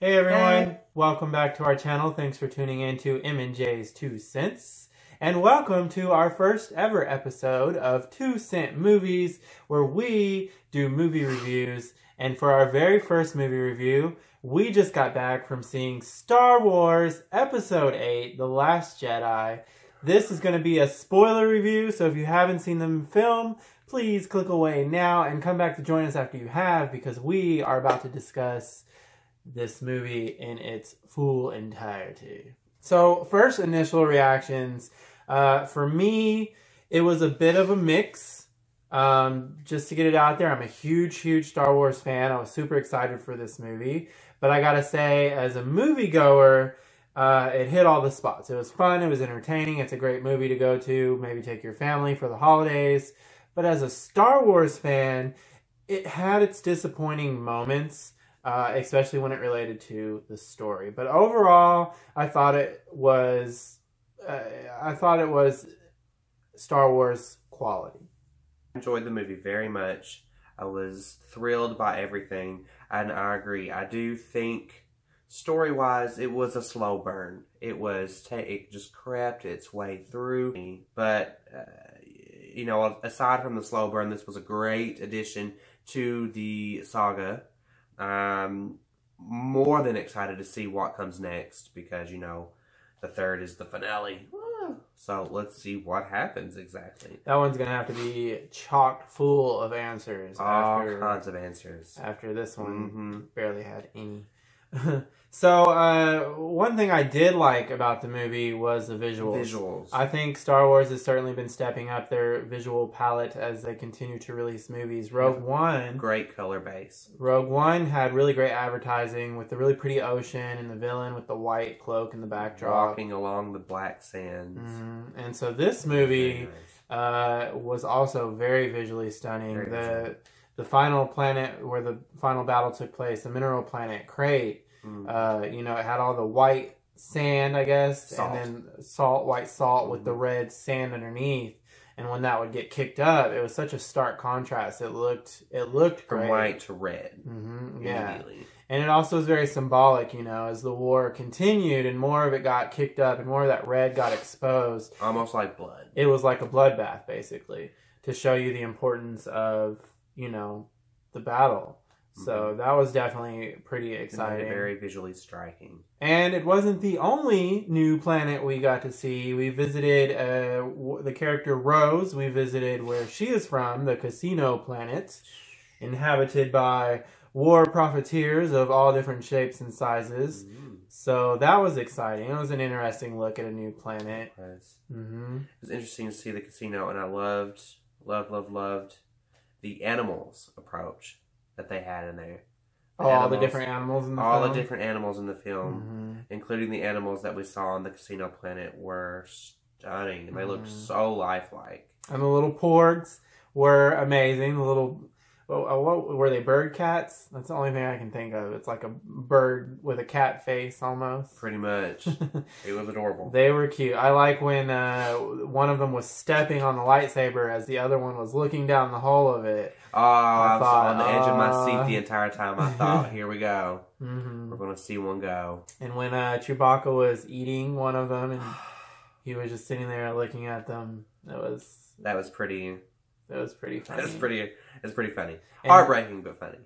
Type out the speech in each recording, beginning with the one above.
Hey everyone, welcome back to our channel. Thanks for tuning in to M&J's 2 Cents. And welcome to our first ever episode of 2 Cent Movies, where we do movie reviews. And for our very first movie review, we just got back from seeing Star Wars Episode 8, The Last Jedi. This is going to be a spoiler review, so if you haven't seen the film, please click away now and come back to join us after you have, because we are about to discuss this movie in its full entirety. So, first initial reactions. For me, it was a bit of a mix. Just to get it out there, I'm a huge Star Wars fan. I was super excited for this movie. But I gotta say, as a moviegoer, it hit all the spots. It was fun, it was entertaining, it's a great movie to go to, maybe take your family for the holidays. But as a Star Wars fan, it had its disappointing moments. Especially when it related to the story. But overall, I thought it was Star Wars quality. I enjoyed the movie very much. I was thrilled by everything, and I agree. I do think, story-wise, it was a slow burn. It just crept its way through me. But, you know, aside from the slow burn, this was a great addition to the saga. I'm more than excited to see what comes next, because, you know, the third is the finale. So let's see what happens exactly. That one's going to have to be chock full of answers. All kinds of answers. After this one, barely had any. So, one thing I did like about the movie was the visuals. I think Star Wars has certainly been stepping up their visual palette as they continue to release movies. Rogue One... Great color base. Rogue One had really great advertising with the really pretty ocean and the villain with the white cloak in the backdrop. Walking along the black sands. And so this movie was also very visually stunning. The final planet where the final battle took place, the mineral planet Crate, you know, it had all the white sand, I guess, and then white salt with the red sand underneath. And when that would get kicked up, it was such a stark contrast. It looked great. From white to red. Yeah. And it also was very symbolic, you know, as the war continued and more of it got kicked up and more of that red got exposed. Almost like blood. It was like a bloodbath, basically, to show you the importance of, you know, the battle. So that was definitely pretty exciting. Very visually striking. And it wasn't the only new planet we got to see. We visited the character Rose. We visited where she is from, the Casino Planet, inhabited by war profiteers of all different shapes and sizes. So that was exciting. It was an interesting look at a new planet. It was. It was interesting to see the casino, and I loved the animals approach that they had in there. All the different animals in the film? All the different animals in the film, including the animals that we saw on the casino planet, were stunning. They looked so lifelike. And the little porgs were amazing. The little... what were they, bird cats? That's the only thing I can think of. It's like a bird with a cat face, almost. Pretty much. It was adorable. They were cute. I like when one of them was stepping on the lightsaber as the other one was looking down the hole of it. Oh, I was on the edge of my seat the entire time. I thought, here we go. We're going to see one go. And when Chewbacca was eating one of them and he was just sitting there looking at them, that was pretty... It was pretty funny. It's pretty funny. Heartbreaking, but funny.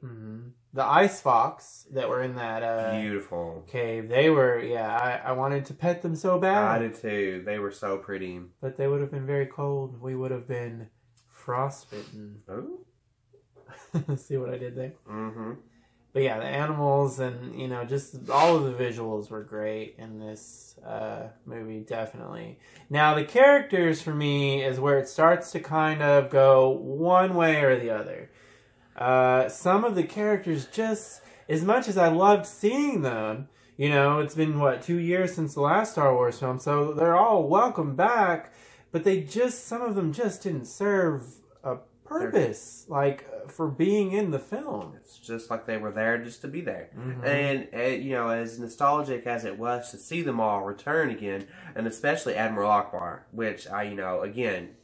The ice fox that were in that beautiful cave, they were, I wanted to pet them so bad. I did too. They were so pretty. But they would have been very cold. We would have been frostbitten. Oh. See what I did there? But yeah, the animals and, you know, just all of the visuals were great in this movie, definitely. Now, the characters, for me, is where it starts to kind of go one way or the other. Some of the characters, just as much as I loved seeing them, you know, it's been, what, 2 years since the last Star Wars film, so they're all welcome back, but some of them just didn't serve a purpose, like, for being in the film. It's just like they were there just to be there. And, you know, as nostalgic as it was to see them all return again, and especially Admiral Akbar, which you know, again,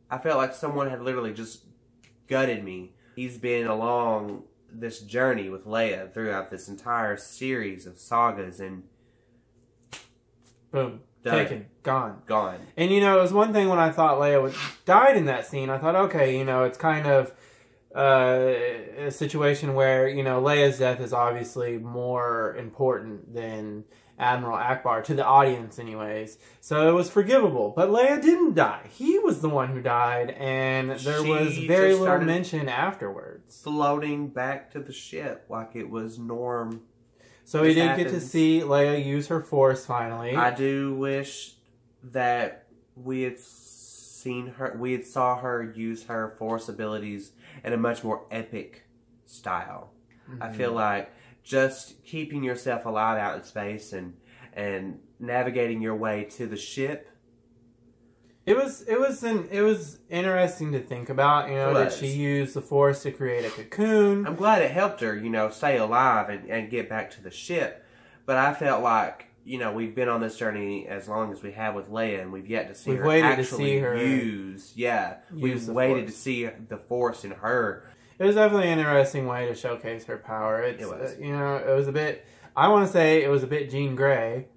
I felt like someone had literally just gutted me. He's been along this journey with Leia throughout this entire series of sagas, and boom, done. taken, gone. And it was one thing when I thought Leia died in that scene. I thought, okay, it's kind of a situation where Leia's death is obviously more important than Admiral Akbar, to the audience anyways, so it was forgivable. But Leia didn't die. He was the one who died, and there was very little mention afterwards. Floating back to the ship like it was norm. So we did get to see Leia use her Force finally. I do wish that we had saw her use her Force abilities in a much more epic style. Mm-hmm. I feel like just keeping yourself alive out in space and navigating your way to the ship. It was interesting to think about, that she used the Force to create a cocoon. I'm glad it helped her, stay alive and get back to the ship. But I felt like, we've been on this journey as long as we have with Leia, and we've yet to see her actually use. Yeah, we've waited to see the Force in her. It was definitely an interesting way to showcase her power. It was. It was a bit, I want to say it was a bit Jean Grey.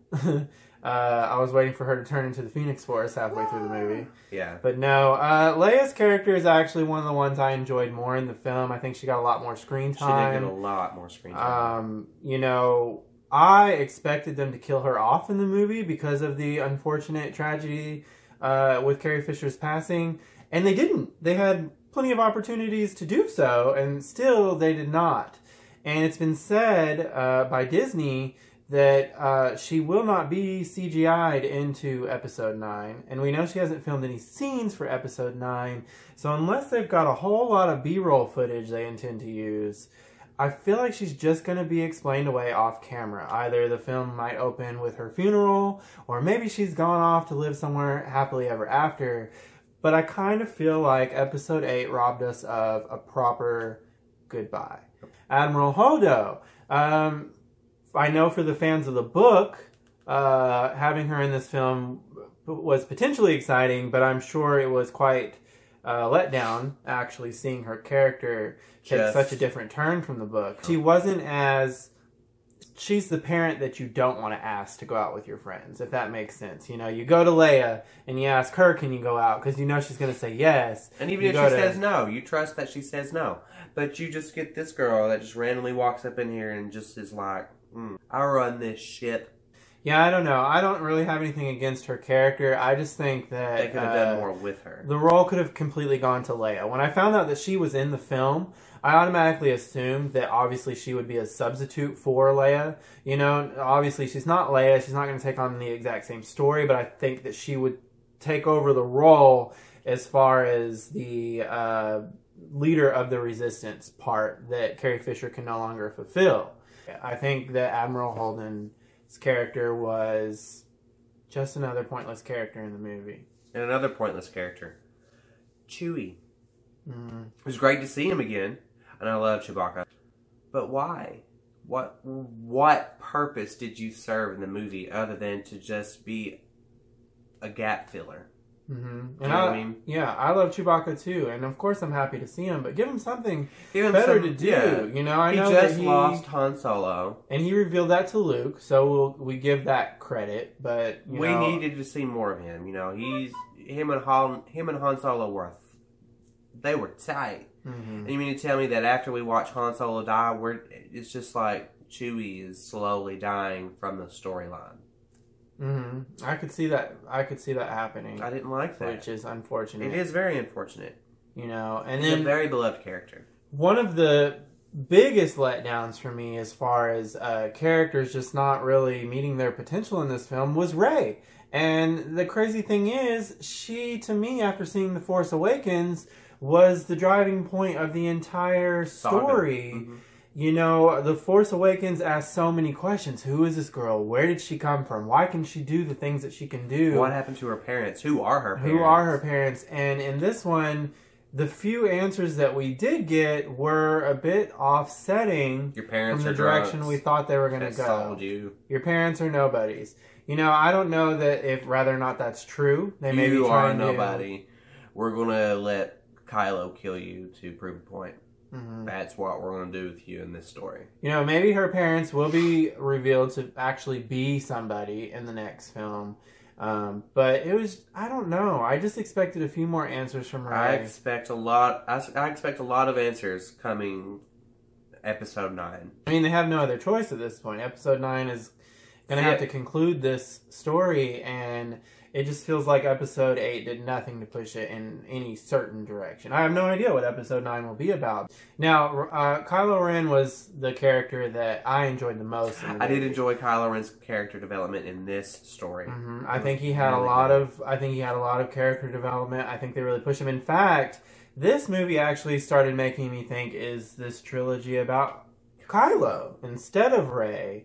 I was waiting for her to turn into the Phoenix Force halfway through the movie. Yeah. But no, Leia's character is actually one of the ones I enjoyed more in the film. I think she got a lot more screen time. She did get a lot more screen time. I expected them to kill her off in the movie because of the unfortunate tragedy with Carrie Fisher's passing. And they didn't. They had plenty of opportunities to do so, and still they did not. And it's been said by Disney that she will not be CGI'd into Episode 9. And we know she hasn't filmed any scenes for Episode 9. So unless they've got a whole lot of B-roll footage they intend to use, I feel like she's just going to be explained away off camera. Either the film might open with her funeral, or maybe she's gone off to live somewhere happily ever after. But I kind of feel like Episode 8 robbed us of a proper goodbye. Admiral Hodo. I know for the fans of the book, having her in this film was potentially exciting, but I'm sure it was quite let down, actually, seeing her character take such a different turn from the book. She wasn't as... She's the parent that you don't want to ask to go out with your friends, if that makes sense. You go to Leia and you ask her, can you go out? Because you know she's going to say yes. And even if she says no, you trust that she says no. But you just get this girl that just randomly walks up in here and just is like, I run this ship. Yeah, I don't know. I don't really have anything against her character. I just think that they could have done more with her. The role could have completely gone to Leia. When I found out that she was in the film, I automatically assumed that obviously she would be a substitute for Leia. Obviously she's not Leia. She's not going to take on the exact same story, but I think that she would take over the role as far as the leader of the Resistance part that Carrie Fisher can no longer fulfill. I think that Admiral Holden's character was just another pointless character in the movie. And another pointless character, Chewie. It was great to see him again, and I love Chewbacca. But why? What purpose did you serve in the movie other than to just be a gap filler? And you know what I mean? Yeah, I love Chewbacca too, and of course I'm happy to see him, but give him something better to do. Yeah. I know he just lost Han Solo. And he revealed that to Luke, so we give that credit, but we needed to see more of him. Him and Han Solo were tight. And you mean to tell me that after we watch Han Solo die, it's just like Chewie is slowly dying from the storyline? I could see that. I could see that happening. I didn't like that, which is unfortunate. It is very unfortunate. And He's then a very beloved character. One of the biggest letdowns for me, as far as characters just not really meeting their potential in this film, was Rey. And the crazy thing is, she, to me, after seeing The Force Awakens, was the driving point of the entire story. The Force Awakens asks so many questions. Who is this girl? Where did she come from? Why can she do the things that she can do? What happened to her parents? Who are her parents? And in this one, the few answers that we did get were a bit offsetting Your parents from the are direction drunks. we thought they were going to go. Sold you. Your parents are nobodies. I don't know that if whether or not that's true. They may be trying nobody. We're going to let Kylo kill you to prove a point. Mm-hmm. That's what we're going to do with you in this story. You know, maybe her parents will be revealed to actually be somebody in the next film. But it was, I don't know. I just expected a few more answers from Rey. I expect a lot of answers coming episode 9. I mean, they have no other choice at this point. Episode 9 is going to have to conclude this story, and it just feels like episode 8 did nothing to push it in any certain direction. I have no idea what episode 9 will be about. Now, Kylo Ren was the character that I enjoyed the most. I did enjoy Kylo Ren's character development in this story. Mm-hmm. I think he had a lot of character development. I think they really pushed him. In fact, this movie actually started making me think, is this trilogy about Kylo instead of Rey?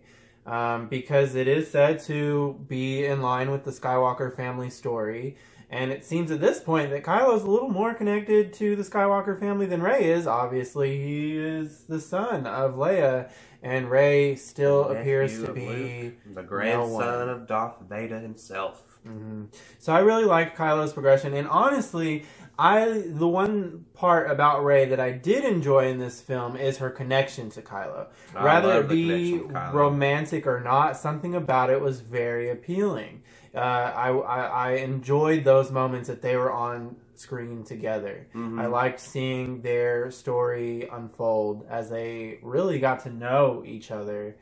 Because it is said to be in line with the Skywalker family story. And it seems at this point that Kylo's a little more connected to the Skywalker family than Rey is. Obviously, he is the son of Leia, and Rey still appears to be Luke, the grandson of Darth Vader himself. Mm-hmm. So I really like Kylo's progression, and honestly, the one part about Rey that I did enjoy in this film is her connection to Kylo. Rather it be romantic or not, something about it was very appealing. I enjoyed those moments that they were on screen together. Mm-hmm. I liked seeing their story unfold as they really got to know each other.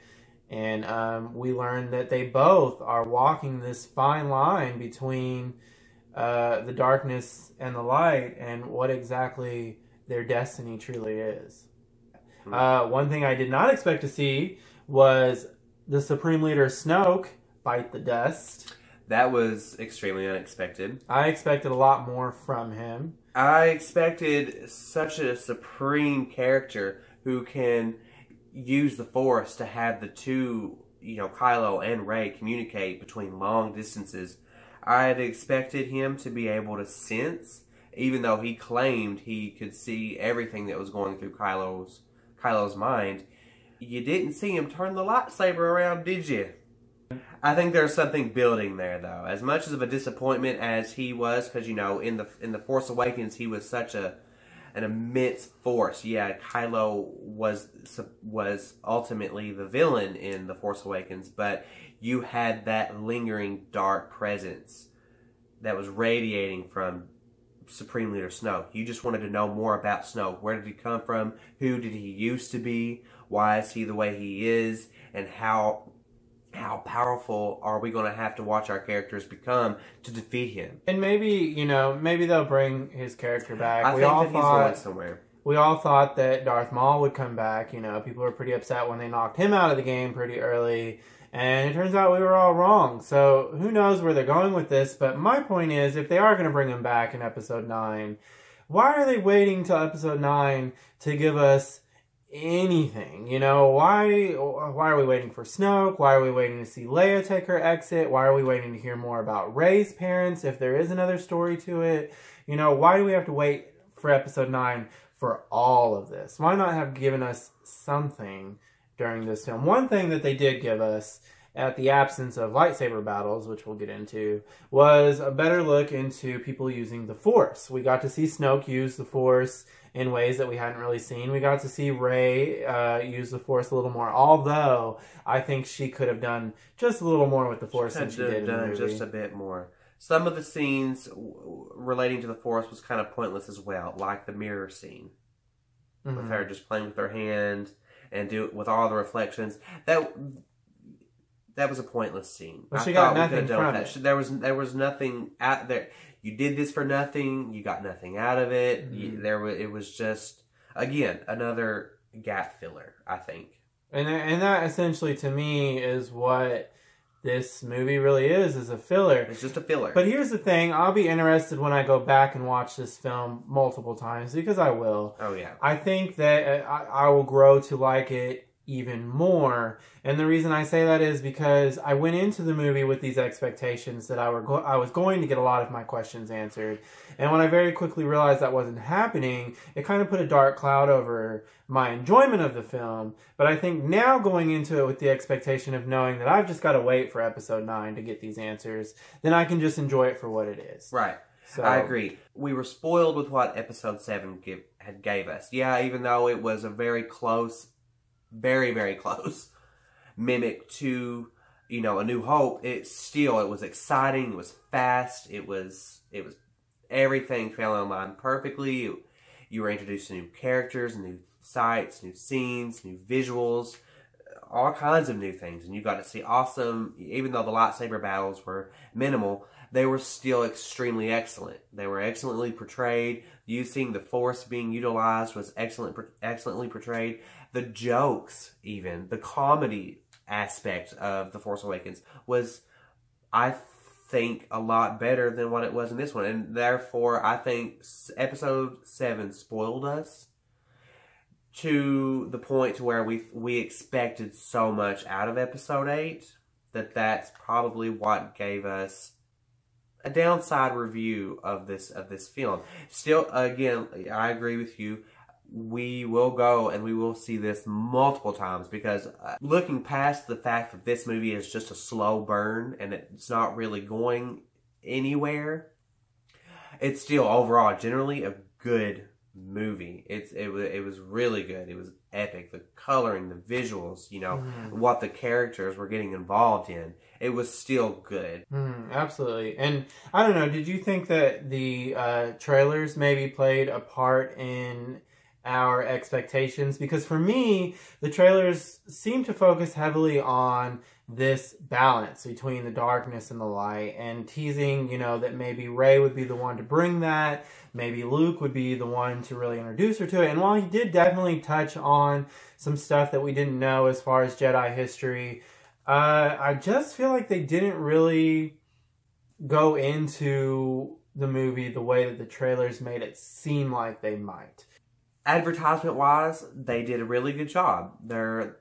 And we learned that they both are walking this fine line between the darkness and the light, and what exactly their destiny truly is. One thing I did not expect to see was the Supreme Leader Snoke bite the dust. That was extremely unexpected. I expected a lot more from him. I expected such a supreme character who can use the Force to have the two, Kylo and Rey communicate between long distances. I had expected him to be able to sense, even though he claimed he could see everything that was going through Kylo's mind. You didn't see him turn the lightsaber around, did you? I think there's something building there, though. As much of a disappointment as he was, because in the Force Awakens he was such an immense force. Yeah, Kylo was ultimately the villain in the Force Awakens, but you had that lingering dark presence that was radiating from Supreme Leader Snoke. You just wanted to know more about Snoke. Where did he come from? Who did he used to be? Why is he the way he is? And how powerful are we going to have to watch our characters become to defeat him? And maybe they'll bring his character back. I think that he's going somewhere. We all thought that Darth Maul would come back. People were pretty upset when they knocked him out of the game pretty early. And it turns out we were all wrong. So who knows where they're going with this. But my point is, if they are going to bring him back in Episode 9, why are they waiting till Episode 9 to give us anything? Why are we waiting for Snoke? Why are we waiting to see Leia take her exit? Why are we waiting to hear more about Rey's parents, if there is another story to it? Why do we have to wait for Episode 9 for all of this? Why not have given us something during this film? One thing that they did give us, at the absence of lightsaber battles, which we'll get into, was a better look into people using the Force. We got to see Snoke use the Force in ways that we hadn't really seen. We got to see Rey use the Force a little more, although I think she could have done just a little more with the Force than she did in the movie. Just a bit more. Some of the scenes relating to the Force was kind of pointless as well, like the mirror scene. Mm-hmm. With her just playing with her hand and with all the reflections. That was a pointless scene. But she got nothing from it. There was nothing out there. You did this for nothing. You got nothing out of it. Mm-hmm. It was just, again, another gap filler, I think. And that essentially, to me, is what this movie really is a filler. It's just a filler. But here's the thing. I'll be interested when I go back and watch this film multiple times, because I will. Oh, yeah. I think that I will grow to like it even more. And the reason I say that is because I went into the movie with these expectations that I was going to get a lot of my questions answered. And when I very quickly realized that wasn't happening, it kind of put a dark cloud over my enjoyment of the film. But I think now going into it with the expectation of knowing that I've just got to wait for Episode 9 to get these answers, then I can just enjoy it for what it is. Right. So I agree. We were spoiled with what Episode 7 gave us. Yeah, even though it was a very close, very, very close mimic to, A New Hope, it was exciting, it was fast, it was everything fell in line perfectly. You were introduced to new characters, new sights, new scenes, new visuals, all kinds of new things. And you got to see awesome, even though the lightsaber battles were minimal, they were still extremely excellent. They were excellently portrayed. You seeing the Force being utilized was excellently portrayed. The jokes, even, the comedy aspect of The Force Awakens was, I think, a lot better than what it was in this one. And therefore, I think Episode 7 spoiled us to the point to where we expected so much out of Episode 8 that's probably what gave us a downside review of this film. Still, again, I agree with you. We will go and we will see this multiple times, because looking past the fact that this movie is just a slow burn and it's not really going anywhere, it's still overall generally a good movie. It was really good. It was epic. The coloring, the visuals, what the characters were getting involved in. It was still good. Absolutely. And I don't know, did you think that the trailers maybe played a part in our expectations? Because for me, the trailers seem to focus heavily on this balance between the darkness and the light, and teasing, that maybe Rey would be the one to bring that, maybe Luke would be the one to really introduce her to it. And while he did definitely touch on some stuff that we didn't know as far as Jedi history, I just feel like they didn't really go into the movie the way that the trailers made it seem like they might. Advertisement-wise, they did a really good job. Their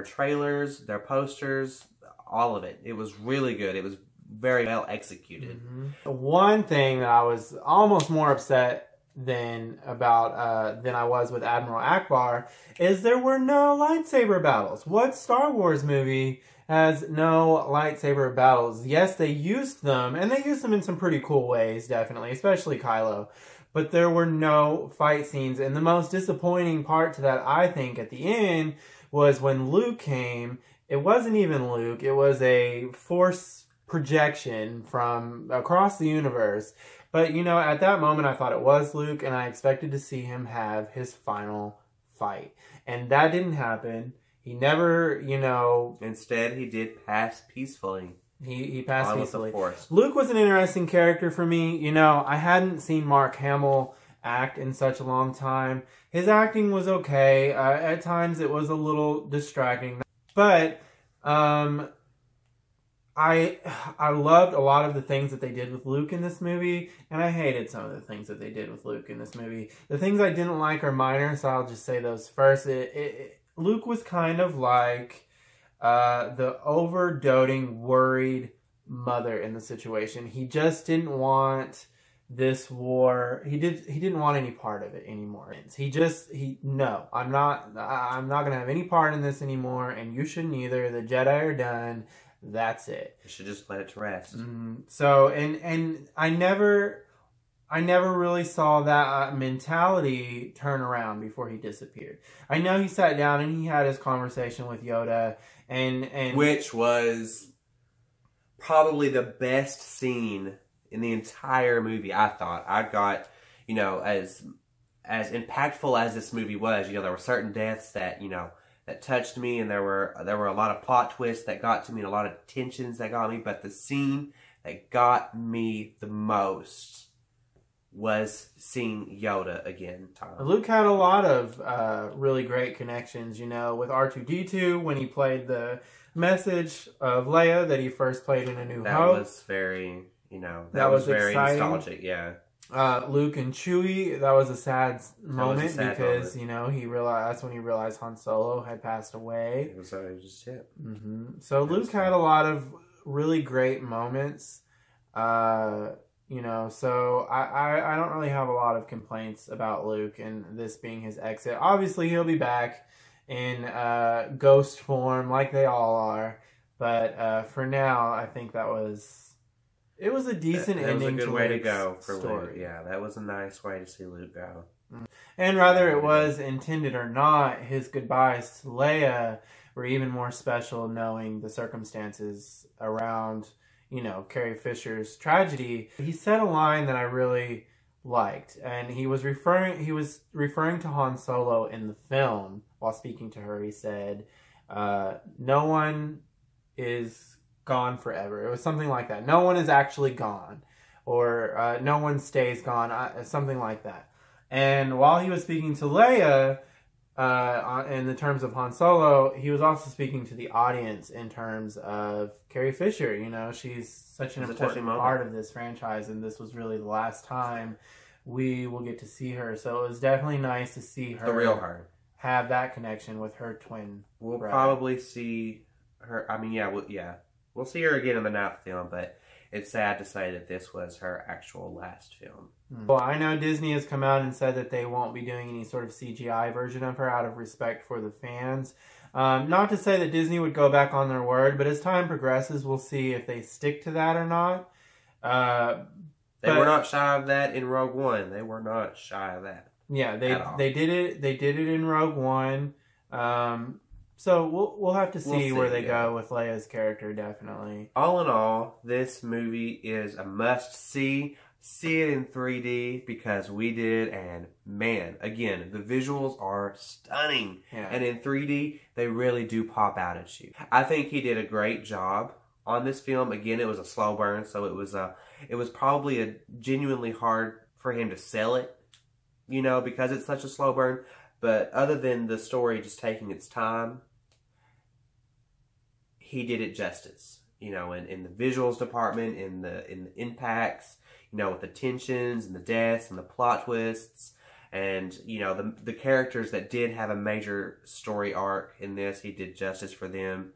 trailers, their posters, all of it. It was really good. It was very well executed. One thing that I was almost more upset than I was with Admiral Akbar is there were no lightsaber battles. What Star Wars movie has no lightsaber battles? Yes, they used them, and they used them in some pretty cool ways, definitely, especially Kylo. But there were no fight scenes, and the most disappointing part to that, I think, at the end, was when Luke came. It wasn't even Luke, it was a Force projection from across the universe. But, at that moment, I thought it was Luke, and I expected to see him have his final fight. And that didn't happen. He never, Instead, he did pass peacefully. He passed peacefully. Force. Luke was an interesting character for me. I hadn't seen Mark Hamill act in such a long time. His acting was okay. At times, it was a little distracting. But I loved a lot of the things that they did with Luke in this movie, and I hated some of the things that they did with Luke in this movie. The things I didn't like are minor, so I'll just say those first. Luke was kind of like the over-doting, worried mother in the situation. He just didn't want this war. He didn't want any part of it anymore. No, I'm not gonna have any part in this anymore, and you shouldn't either. The Jedi are done. That's it. You should just let it to rest. So, and I never really saw that mentality turn around before he disappeared. I know he sat down and he had his conversation with Yoda, and which was probably the best scene in the entire movie. I thought I got, as impactful as this movie was. There were certain deaths that that touched me, and there were a lot of plot twists that got to me, and a lot of tensions that got me. But the scene that got me the most was seeing Yoda again. Luke had a lot of really great connections, with R2-D2 when he played the message of Leia that he first played in A New Hope. That was very, that was very exciting. nostalgic, yeah. Luke and Chewie, that was a sad moment because, he realized that's when he realized Han Solo had passed away. It was just it. So Luke had a lot of really great moments. So I don't really have a lot of complaints about Luke and this being his exit. Obviously, he'll be back in ghost form like they all are. But for now, I think It was a decent ending. That was a good way to Luke's go for story. Luke. Yeah, that was a nice way to see Luke go. And whether it was intended or not, his goodbyes to Leia were even more special knowing the circumstances around, you know, Carrie Fisher's tragedy. He said a line that I really liked, and he was referring to Han Solo in the film while speaking to her. He said, no one is gone forever. It was something like that. No one is actually gone, or no one stays gone, something like that. And while he was speaking to Leia, in the terms of Han Solo, he was also speaking to the audience in terms of Carrie Fisher. You know, she's such an important part of this franchise, and this was really the last time we will get to see her. So it was definitely nice to see her, the real her, have that connection with her twin. We'll probably see her. I mean, we'll see her again in the ninth film, but it's sad to say that this was her actual last film. Well, I know Disney has come out and said that they won't be doing any sort of CGI version of her out of respect for the fans. Not to say that Disney would go back on their word, but as time progresses, we'll see if they stick to that or not. They were not shy of that in Rogue One. They were not shy of that. Yeah, they did it. They did it in Rogue One. So we'll have to see where they go with Leia's character, definitely. All in all, this movie is a must-see. See it in 3D because we did, and man, again, the visuals are stunning. Yeah. And in 3D, they really do pop out at you. I think he did a great job on this film. Again, it was a slow burn, so it was probably genuinely hard for him to sell it, you know, because it's such a slow burn. But other than the story just taking its time, he did it justice, you know, in the visuals department, in the impacts, you know, with the tensions and the deaths and the plot twists, and, you know, the characters that did have a major story arc in this, he did justice for them.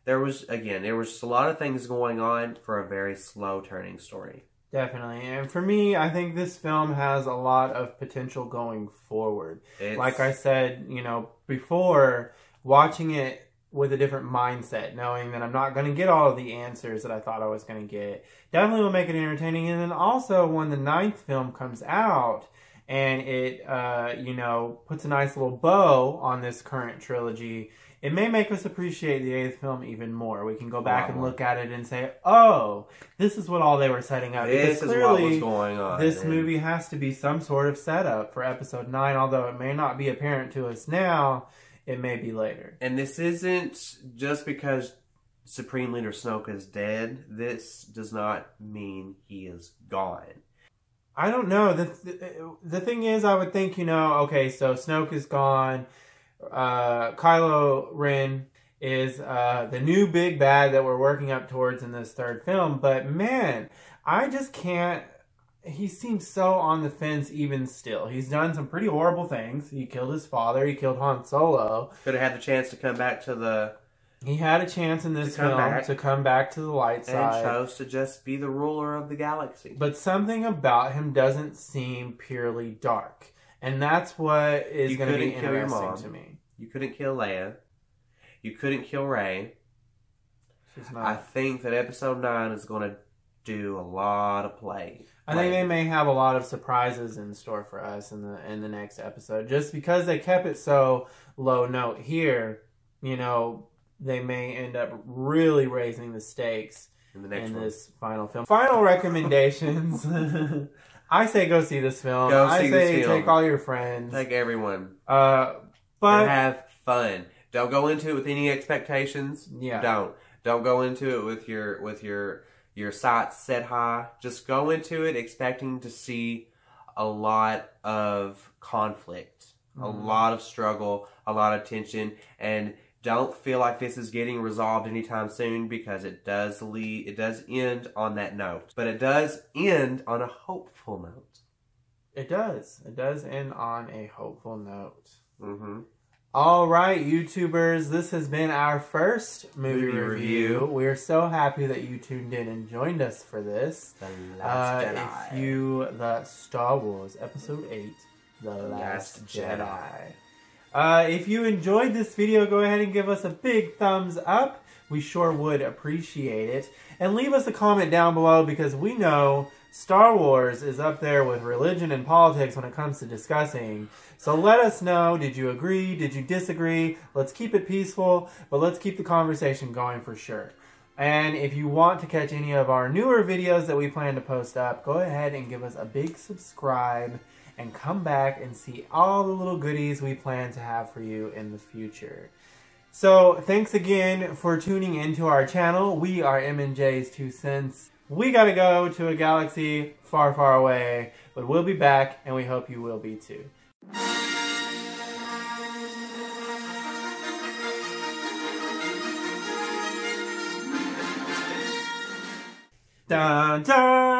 There was a lot of things going on for a very slow turning story. Definitely. And for me, I think this film has a lot of potential going forward. Like I said, you know, before, watching it with a different mindset, knowing that I'm not going to get all of the answers that I thought I was going to get, definitely will make it entertaining. And then also, when the ninth film comes out and it, you know, puts a nice little bow on this current trilogy, it may make us appreciate the eighth film even more. We can go back and look at it and say, oh, this is what all they were setting up. This is what was going on. This movie has to be some sort of setup for episode 9, although it may not be apparent to us now. It may be later. And this isn't just because Supreme Leader Snoke is dead. This does not mean he is gone. I don't know. The thing is, I would think, you know, okay, so Snoke is gone. Kylo Ren is the new big bad that we're working up towards in this third film. But man, I just can't. He seems so on the fence even still. He's done some pretty horrible things. He killed his father. He killed Han Solo. Could have had the chance to come back to the... He had a chance in this film to come back to the light side. And chose to just be the ruler of the galaxy. But something about him doesn't seem purely dark. And that's what is going to be interesting to me. You couldn't kill Leia. You couldn't kill Rey. She's not. I think that episode 9 is going to do a lot of play. I think they may have a lot of surprises in store for us in the next episode. Just because they kept it so low note here, you know, they may end up really raising the stakes in this final film. Final recommendations. I say go see this film. I say take all your friends. Take everyone. But have fun. Don't go into it with any expectations. Yeah. Don't go into it with your sights set high. Just go into it expecting to see a lot of conflict, a lot of struggle, a lot of tension, and don't feel like this is getting resolved anytime soon, because it does end on that note. But it does end on a hopeful note. It does. It does end on a hopeful note. Mm-hmm. All right, YouTubers, this has been our first movie review. We're so happy that you tuned in and joined us for this. The Last Jedi. The Star Wars Episode 8, The Last Jedi. If you enjoyed this video, go ahead and give us a big thumbs up. We sure would appreciate it. And leave us a comment down below, because we know Star Wars is up there with religion and politics when it comes to discussing. So let us know, did you agree? Did you disagree? Let's keep it peaceful, but let's keep the conversation going for sure. And if you want to catch any of our newer videos that we plan to post up, go ahead and give us a big subscribe and come back and see all the little goodies we plan to have for you in the future. So thanks again for tuning into our channel. We are M&J's 2 Cents. We gotta go to a galaxy far, far away, but we'll be back, and we hope you will be too. Dun, dun.